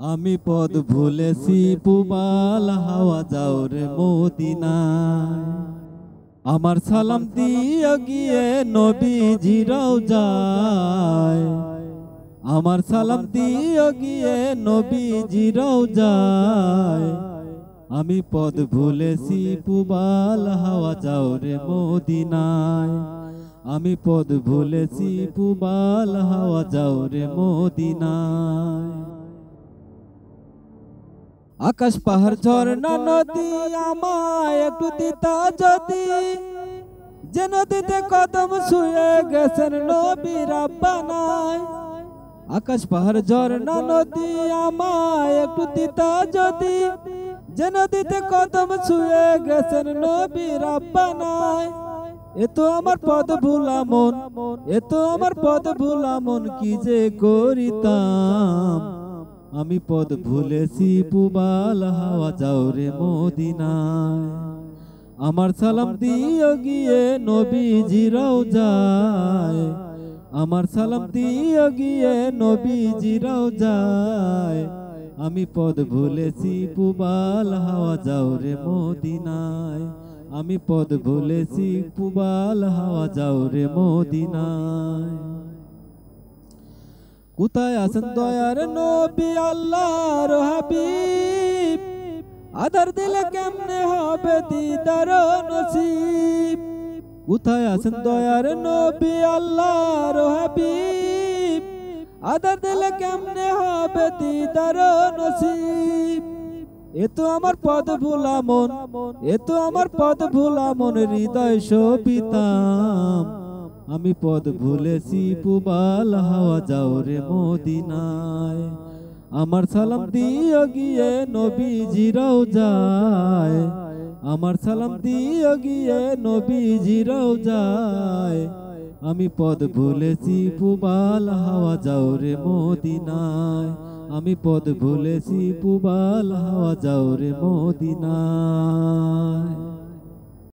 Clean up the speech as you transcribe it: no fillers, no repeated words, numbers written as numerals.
আমি পদ ভুলেছি পুবাল হাওয়া যাও রে মদিনায়। আমার সালাম দিয়ে গিয়ে নবীজিরাও যায়। আমার সালাম দিয়ে গিয়ে নবীজিরাও যায়। আমি পদ ভুলেছি পুবাল হাওয়া যাও রে মদিনায়। আমি পদ ভুলেছি পুবাল হাওয়া যাও রে মদিনায়। আকাশ পাহাড় ঝর্ণা নদী আমায় একটু দিতা যদি, যে নদীতে কদম শুয়ে গেছেন নবী রাব্বানায়। আকাশ পাহাড় ঝর্ণা নদী আমায় একটু দিতা যদি, যে নদীতে কদম শুয়ে গেছেন নবী রাব্বানায়। এ তো আমার পদ ভুলা মন, এ তো আমার পদ ভুলা মন, কি যে করিতাম। আমি পদ ভুলেছি পুবাল হাওয়া যাও রে মদিনায়। আমার সালাম দিও গিয়ে নবীজিরাও যায়। আমার সালাম দিও গিয়ে নবীজিরাও যায়। আমি পদ ভুলেছি পুবাল হাওয়া যাও রে মদিনায়। আমি পদ ভুলেছি পুবাল হাওয়া যাও রে মদিনায়। কোথায় আছেন দয়ার নবী আল্লাহর হাবিব, আধার দিলে কেমনে হবে দিদার নসিব। কোথায় আছেন দয়ার নবী আল্লাহর হাবিব, আধার দিলে কেমনে হবে দিদার নসিব। এ তো আমার পদ ভুলা মন, এ তো আমার পদ ভুলা মন, হৃদয় শোভিতাম। আমি পদ ভুলেছি পুবাল হাওয়া যাও রে মদিনায়। আমার সালাম দিও গিয়ে নবীজিরাও যায়। আমার সালাম দিও গিয়ে নবীজিরাও যায়। আমি পদ ভুলেছি পুবাল হাওয়া যাও রে মদিনায়। আমি পদ ভুলেছি পুবাল হাওয়া যাও রে মদিনায়।